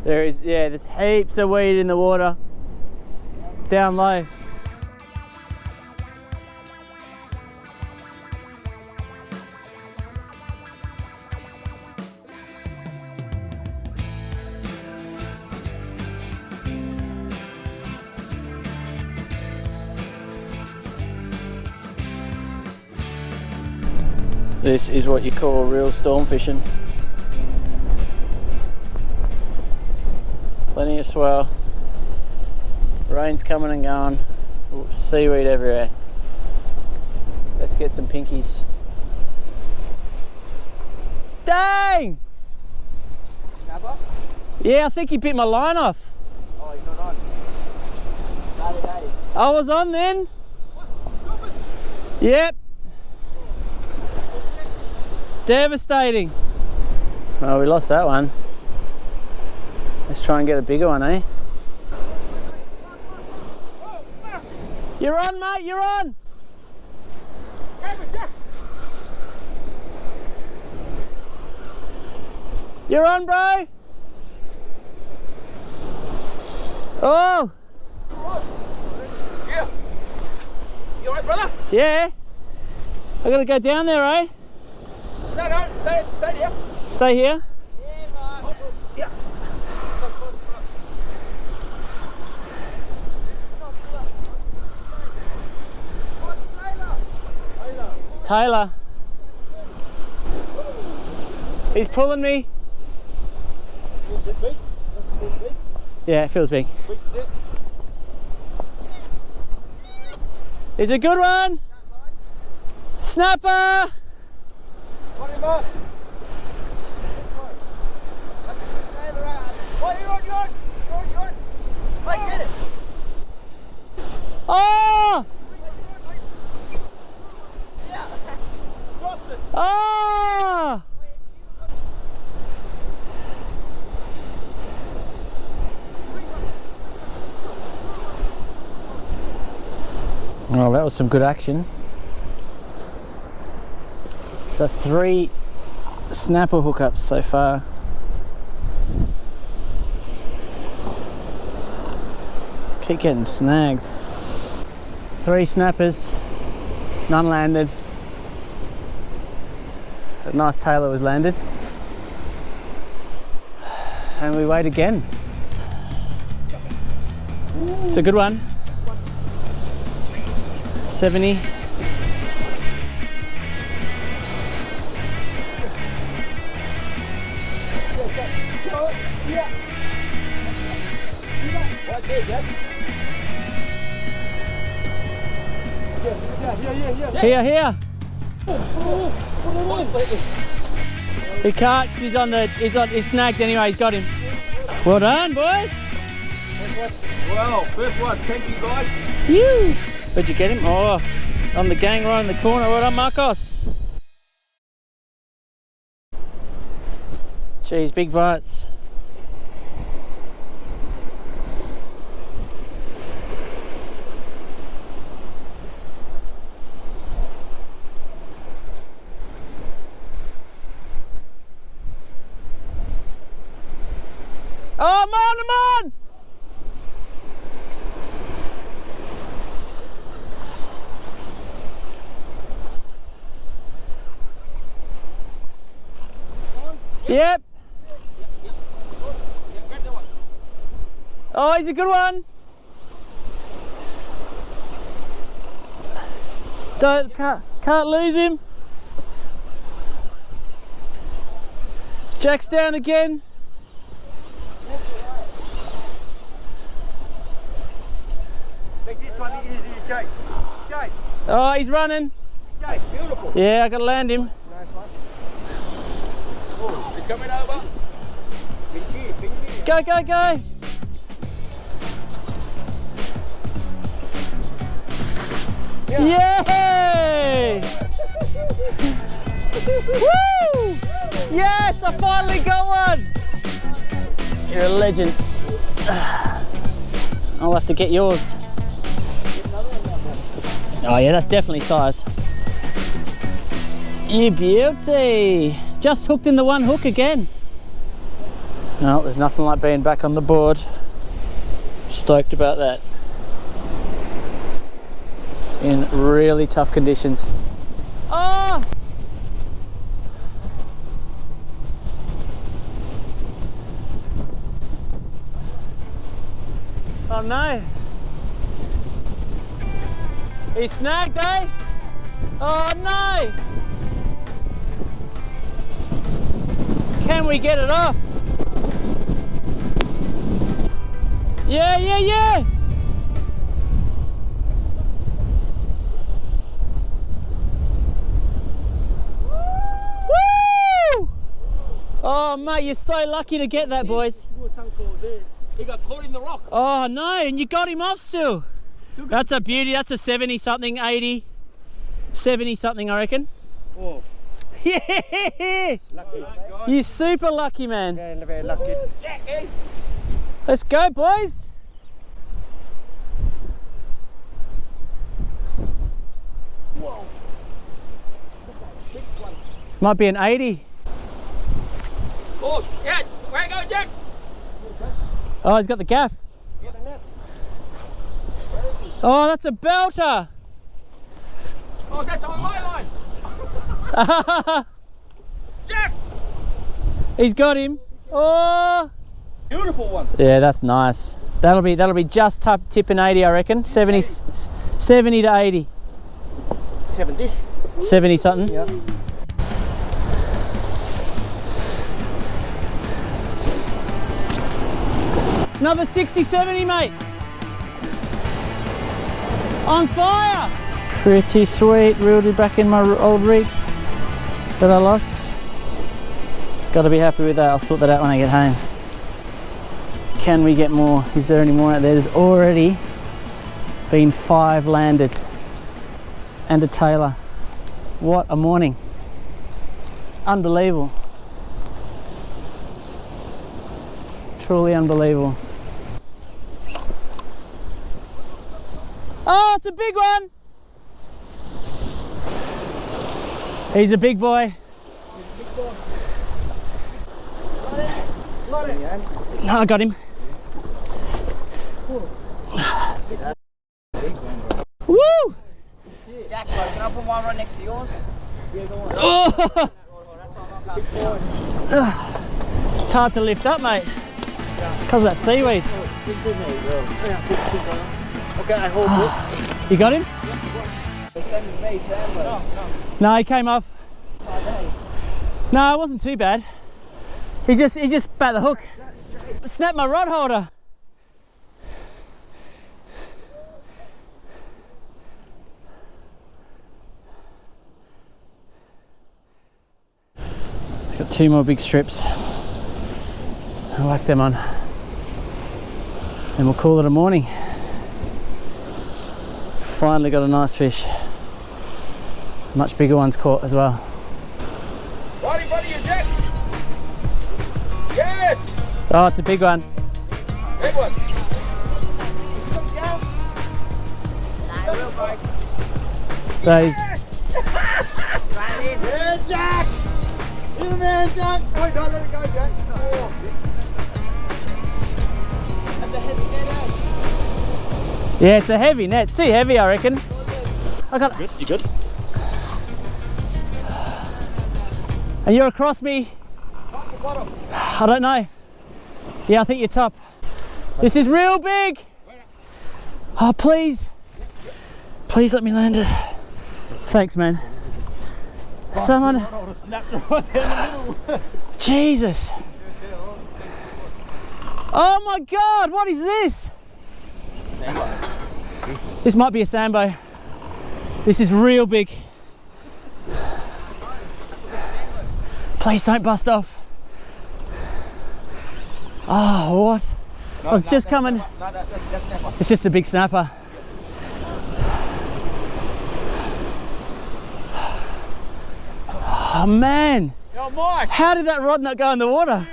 There is, yeah, there's heaps of weed in the water. Down low. This is what you call real storm fishing. Plenty of swell. Rain's coming and going. Ooh, seaweed everywhere. Let's get some pinkies. Dang! Snapper? Yeah, I think he bit my line off. Oh, he's not on. I was on then. Yep. Devastating. Oh, we lost that one. Let's try and get a bigger one, eh? You're on, mate, you're on! You're on, bro! Oh! Yeah! You alright, brother? Yeah? I gotta go down there, eh? No, stay here. Stay here? Yeah. Taylor. He's pulling me. Yeah, it feels big. It's a good one. Snapper. Oh! Oh! Well, that was some good action. So 3 snapper hookups so far. Keep getting snagged. 3 snappers, none landed. A nice Taylor was landed. And we wait again. It's a good one. 70. Here. He can't, 'cause he's snagged anyway, he's got him. Well done, boys. Well, first one, thank you guys. You. Where'd you get him? Oh, on the gang right in the corner. Well done, Marcos. Geez, big bites. Oh, I'm on! Yep. Oh, he's a good one. Can't lose him. Jack's down again. Make this one easy, Jake. Jake. Oh, he's running. Jake, beautiful. Yeah, I gotta land him. Nice one. Oh, he's coming over. Pinky. Go. Yay! Woo! Yes, I finally got one! You're a legend. I'll have to get yours. Oh yeah, that's definitely size. You beauty! Just hooked in the one hook again. No, there's nothing like being back on the board. Stoked about that. In really tough conditions. Oh! Oh no! He snagged, eh? Oh no! Can we get it off? Yeah, yeah, yeah! Woo! Oh mate, you're so lucky to get that, boys. He got caught in the rock. Oh no, and you got him off still. That's a beauty, that's a 70 something, 80. 70 something, I reckon. Oh. Yeah! Lucky. You're super lucky, man. Very, very lucky. Jackie! Let's go, boys. Whoa. Big one. Might be an 80. Oh, shit! Where you go, Jack? Oh, he's got the gaff. Get the net. Oh, that's a belter. Oh, that's on my line. Jack! He's got him. Oh. Beautiful one. Yeah, that's nice. That'll be just tipping 80, I reckon. 70 to 80. 70. 70 something. Yeah. Another 60, 70, mate. On fire. Pretty sweet. Reeled it back in my old rig that I lost. Got to be happy with that. I'll sort that out when I get home. Can we get more? Is there any more out there? There's already been 5 landed and a tailor. What a morning. Unbelievable. Truly unbelievable. Oh, it's a big one. He's a big boy. Got it. No, I got him. Woo! Jack, can I put one right next to yours? Oh! It's hard to lift up, mate, because of that seaweed. Okay, I hold it. You got him? Same as me, Sam. No, he came off. No, it wasn't too bad. He just spat the hook. Snapped my rod holder. Got 2 more big strips. I whack them on. And we'll call it a morning. Finally got a nice fish. Much bigger ones caught as well. Buddy, you Jack. Yes! Oh, it's a big one. Big one. Those. Yeah, Jack! You're the man, Jack! Oh, don't let it go, Jack. Oh. That's a heavy net, eh? Yeah, it's a heavy net. It's too heavy, I reckon. I got Good, you good? And you're across me. Top to bottom. I don't know. Yeah, I think you're top. This is real big. Oh, please. Please let me land it. Thanks, man. Someone. Jesus. Oh my God, what is this? This might be a sambo. This is real big. Please don't bust off. Oh, what? I was just coming. It's just a big snapper. Oh man. Yo, Mike. How did that rod not go in the water?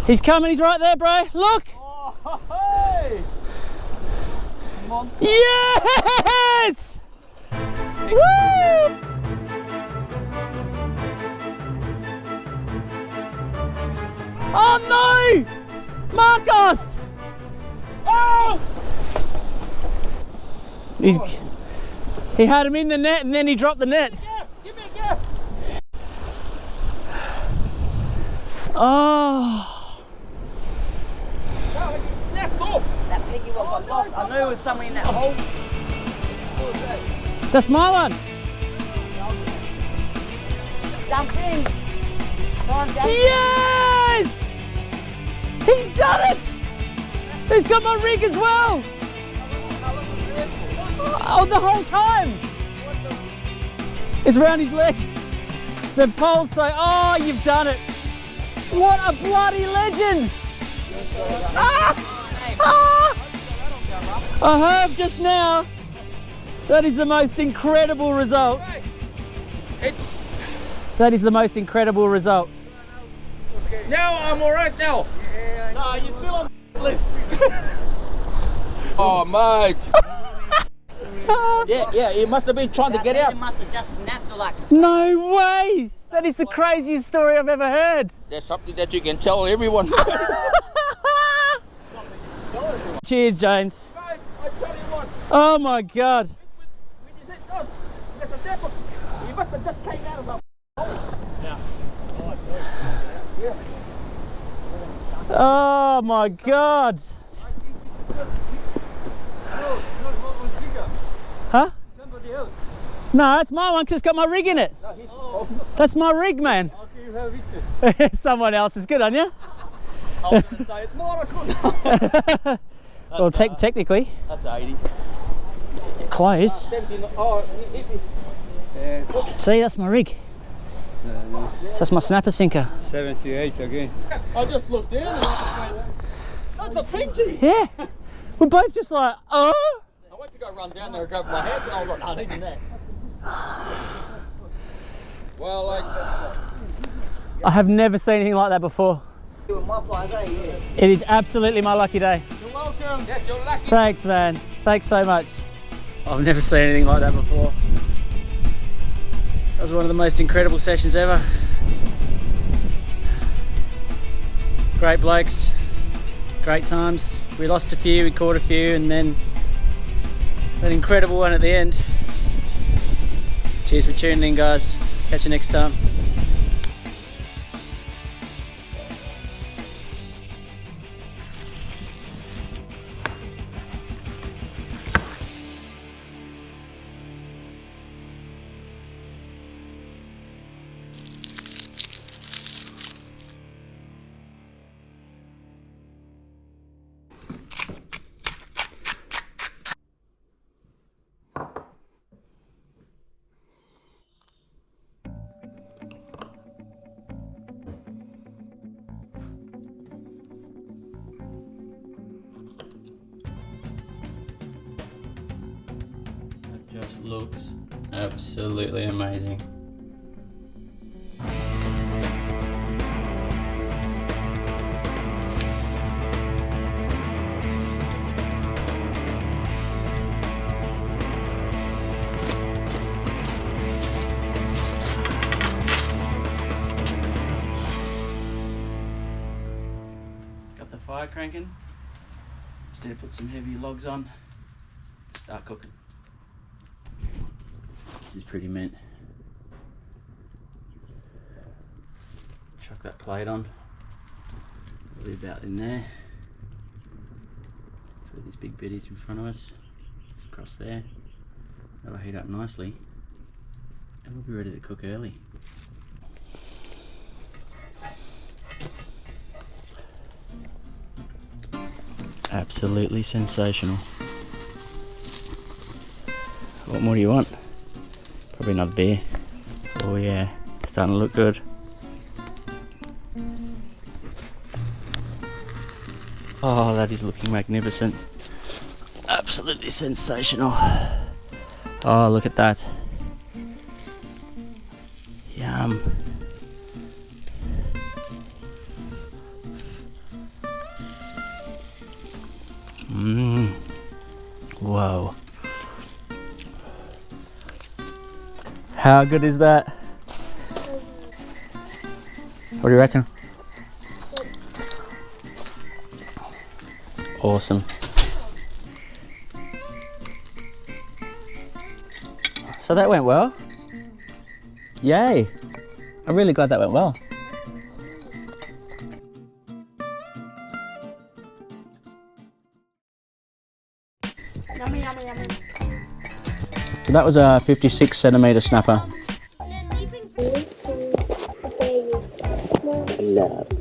He's coming, he's right there, bro. Look! Oh, hey. Monster. Yes! Woo! Oh no! Marcos! Oh! He had him in the net and then he dropped the net. Give me a gap. Oh. No, it snapped off. That piggy one got lost. I knew there was someone in that hole. What was that? That's my one. Jump in. Come on, jump. Yes! He's done it! He's got my rig as well! Oh, the whole time! It's around his leg. The poles say, oh, you've done it. What a bloody legend! Ah! Ah! I have just now. That is the most incredible result. That is the most incredible result. Now I'm alright now. No, you're still on the list. Oh, mate. Yeah, he must have been trying to get out. It must have just snapped or like. No way! That is the craziest story I've ever heard. There's something that you can tell everyone. Cheers, James. Mate, I tell you what. Oh my God. When you said, oh, there's a devil. He must have just came out of the Oh my God. Huh? Somebody else. No, it's my one because it's got my rig in it. That's my rig, man. Okay, you have it. Someone else is good on you. I was going to say, it's mine, I couldn't. Well, technically. That's 80. Close. 17, oh, See, that's my rig. That's my snapper sinker. 78 again. I just looked down and I just went, that's a pinky. Yeah. We're both just like, oh. I went to go run down there and grab my hands and I was like, no, I need that. Well, like, I have never seen anything like that before. You and my players, eh? Yeah. It is absolutely my lucky day. you're welcome. Yeah, you're lucky. Thanks, man. Thanks so much. I've never seen anything like that before. That was one of the most incredible sessions ever. Great blokes, great times. We lost a few, we caught a few, and then an incredible one at the end. Cheers for tuning in, guys. Catch you next time. Just looks absolutely amazing. Got the fire cranking. Just need to put some heavy logs on. Start cooking. This is pretty mint. Chuck that plate on. Probably about in there. Throw these big bitties in front of us. Just across there. That'll heat up nicely. And we'll be ready to cook early. Absolutely sensational. What more do you want? Probably another beer. Oh yeah, it's starting to look good. Oh, that is looking magnificent. Absolutely sensational. Oh, look at that. Yum. Mmm. Whoa. How good is that? What do you reckon? Awesome. So that went well. Yay. I'm really glad that went well. Yummy, yummy, yummy. So that was a 56 centimetre snapper. Love.